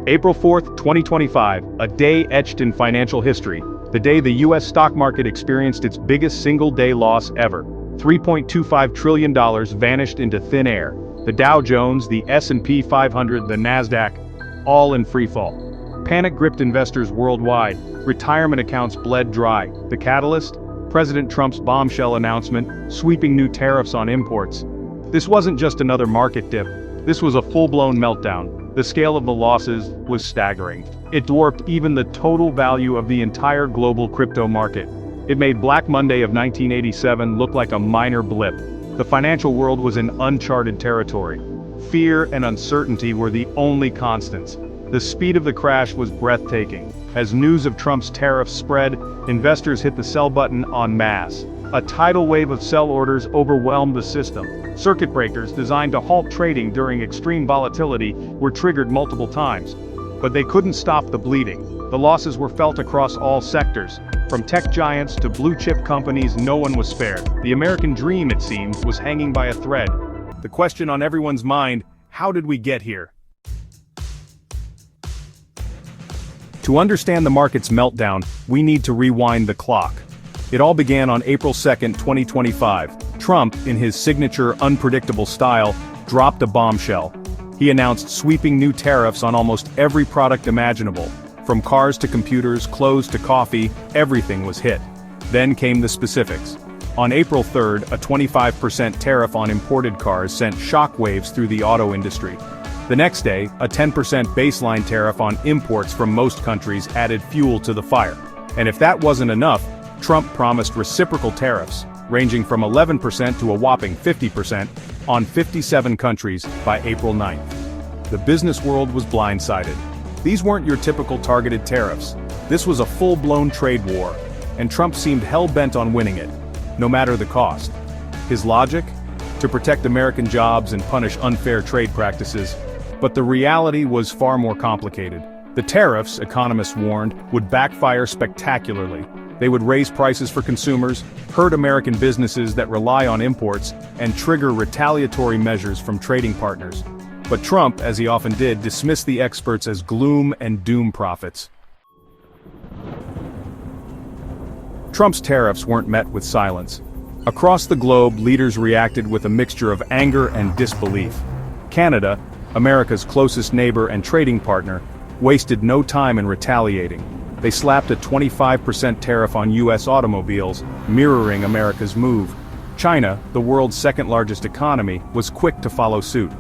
April 4th, 2025, a day etched in financial history, the day the US stock market experienced its biggest single-day loss ever. $3.25 trillion vanished into thin air. The Dow Jones, the S&P 500, the Nasdaq, all in freefall. Panic gripped investors worldwide. Retirement accounts bled dry. The catalyst? President Trump's bombshell announcement, sweeping new tariffs on imports. This wasn't just another market dip. This was a full-blown meltdown. The scale of the losses was staggering. It dwarfed even the total value of the entire global crypto market. It made Black Monday of 1987 look like a minor blip. The financial world was in uncharted territory. Fear and uncertainty were the only constants. The speed of the crash was breathtaking. As news of Trump's tariffs spread, investors hit the sell button en masse. A tidal wave of sell orders overwhelmed the system. Circuit breakers designed to halt trading during extreme volatility were triggered multiple times. But they couldn't stop the bleeding. The losses were felt across all sectors. From tech giants to blue-chip companies, no one was spared. The American dream, it seemed, was hanging by a thread. The question on everyone's mind, how did we get here? To understand the market's meltdown, we need to rewind the clock. It all began on April 2, 2025. Trump, in his signature unpredictable style, dropped a bombshell. He announced sweeping new tariffs on almost every product imaginable. From cars to computers, clothes to coffee, everything was hit. Then came the specifics. On April 3rd, a 25% tariff on imported cars sent shockwaves through the auto industry. The next day, a 10% baseline tariff on imports from most countries added fuel to the fire. And if that wasn't enough, Trump promised reciprocal tariffs, ranging from 11% to a whopping 50%, on 57 countries by April 9th. The business world was blindsided. These weren't your typical targeted tariffs. This was a full-blown trade war, and Trump seemed hell-bent on winning it, no matter the cost. His logic? To protect American jobs and punish unfair trade practices. But the reality was far more complicated. The tariffs, economists warned, would backfire spectacularly. They would raise prices for consumers, hurt American businesses that rely on imports, and trigger retaliatory measures from trading partners. But Trump, as he often did, dismissed the experts as gloom and doom prophets. Trump's tariffs weren't met with silence. Across the globe, leaders reacted with a mixture of anger and disbelief. Canada, America's closest neighbor and trading partner, wasted no time in retaliating. They slapped a 25% tariff on U.S. automobiles, mirroring America's move. China, the world's second-largest economy, was quick to follow suit.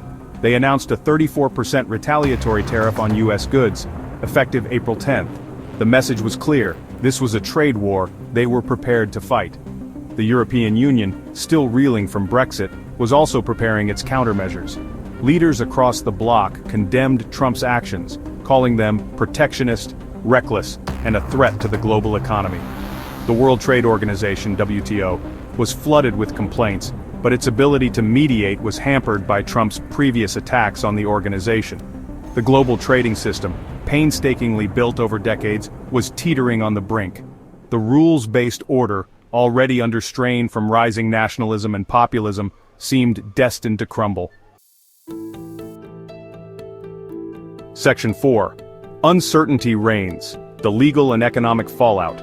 They announced a 34% retaliatory tariff on U.S. goods, effective April 10th. The message was clear: this was a trade war they were prepared to fight. The European Union, still reeling from Brexit, was also preparing its countermeasures. Leaders across the bloc condemned Trump's actions, calling them protectionist, reckless, and a threat to the global economy. The World Trade Organization, WTO, was flooded with complaints, but its ability to mediate was hampered by Trump's previous attacks on the organization. The global trading system, painstakingly built over decades, was teetering on the brink. The rules-based order, already under strain from rising nationalism and populism, seemed destined to crumble. Section 4. Uncertainty reigns. The legal and economic fallout.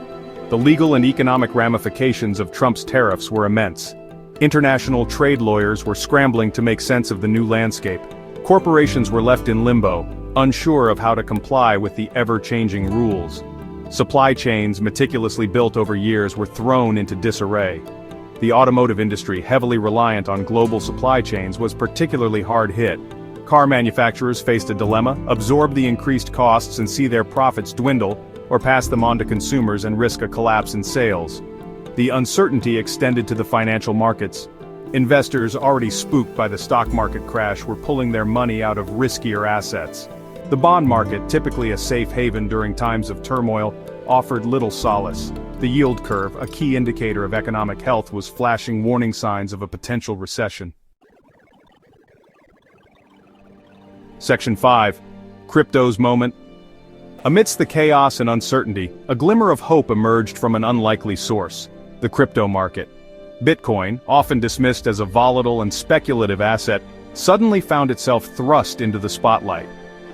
The legal and economic ramifications of Trump's tariffs were immense. International trade lawyers were scrambling to make sense of the new landscape. Corporations were left in limbo, unsure of how to comply with the ever-changing rules. Supply chains, meticulously built over years, were thrown into disarray. The automotive industry, heavily reliant on global supply chains, was particularly hard hit. Car manufacturers faced a dilemma: absorb the increased costs and see their profits dwindle, or pass them on to consumers and risk a collapse in sales. The uncertainty extended to the financial markets. Investors, already spooked by the stock market crash, were pulling their money out of riskier assets. The bond market, typically a safe haven during times of turmoil, offered little solace. The yield curve, a key indicator of economic health, was flashing warning signs of a potential recession. Section 5. Crypto's moment. Amidst the chaos and uncertainty, a glimmer of hope emerged from an unlikely source: the crypto market. Bitcoin, often dismissed as a volatile and speculative asset, suddenly found itself thrust into the spotlight.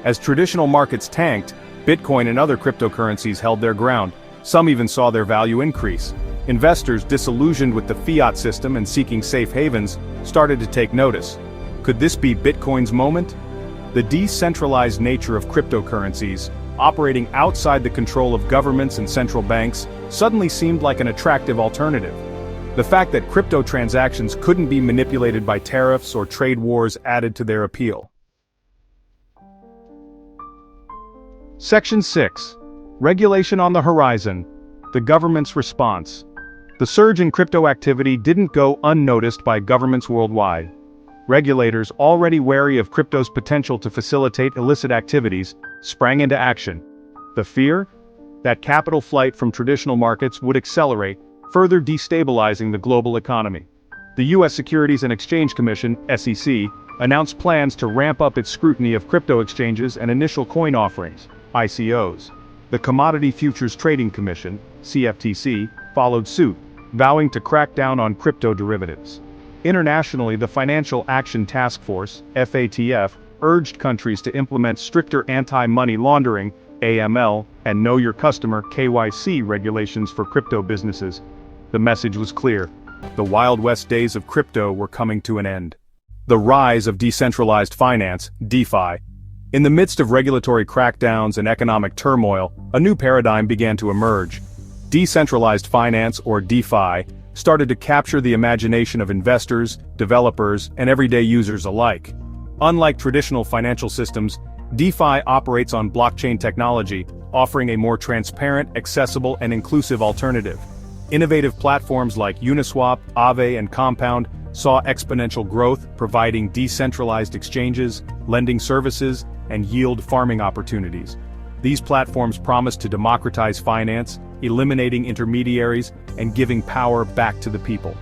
As traditional markets tanked, Bitcoin and other cryptocurrencies held their ground. Some even saw their value increase. Investors, disillusioned with the fiat system and seeking safe havens, started to take notice. Could this be Bitcoin's moment? The decentralized nature of cryptocurrencies, operating outside the control of governments and central banks, suddenly seemed like an attractive alternative. The fact that crypto transactions couldn't be manipulated by tariffs or trade wars added to their appeal. Section 6. Regulation on the horizon. The government's response. The surge in crypto activity didn't go unnoticed by governments worldwide. Regulators, already wary of crypto's potential to facilitate illicit activities, sprang into action. The fear? That capital flight from traditional markets would accelerate, further destabilizing the global economy. The U.S. Securities and Exchange Commission, SEC, announced plans to ramp up its scrutiny of crypto exchanges and initial coin offerings, ICOs. The Commodity Futures Trading Commission, CFTC, followed suit, vowing to crack down on crypto derivatives. Internationally, the Financial Action Task Force, FATF, urged countries to implement stricter anti-money laundering, AML, and Know Your Customer, KYC regulations for crypto businesses. The message was clear. The Wild West days of crypto were coming to an end. The rise of decentralized finance, DeFi. In the midst of regulatory crackdowns and economic turmoil, a new paradigm began to emerge. Decentralized finance, or DeFi, started to capture the imagination of investors, developers, and everyday users alike. Unlike traditional financial systems, DeFi operates on blockchain technology, offering a more transparent, accessible, and inclusive alternative. Innovative platforms like Uniswap, Aave, and Compound saw exponential growth, providing decentralized exchanges, lending services, and yield farming opportunities. These platforms promise to democratize finance, eliminating intermediaries, and giving power back to the people.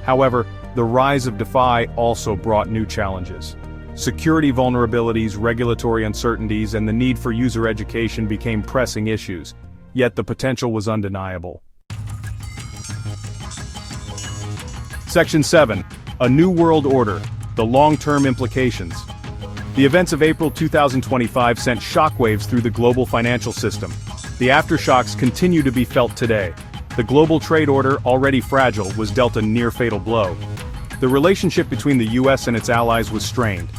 However, the rise of DeFi also brought new challenges. Security vulnerabilities, regulatory uncertainties, and the need for user education became pressing issues, yet the potential was undeniable. Section 7. A New World Order. The Long-Term Implications. The events of April 2025 sent shockwaves through the global financial system. The aftershocks continue to be felt today. The global trade order, already fragile, was dealt a near-fatal blow. The relationship between the US and its allies was strained.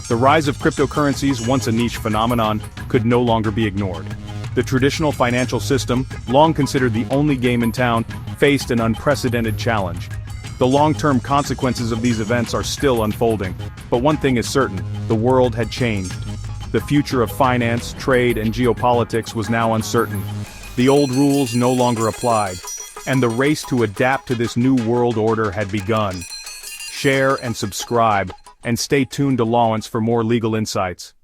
The rise of cryptocurrencies, once a niche phenomenon, could no longer be ignored. The traditional financial system, long considered the only game in town, faced an unprecedented challenge. The long-term consequences of these events are still unfolding, but one thing is certain: the world had changed. The future of finance, trade, and geopolitics was now uncertain. The old rules no longer applied, and the race to adapt to this new world order had begun. Share and subscribe, and stay tuned to Lawrence for more legal insights.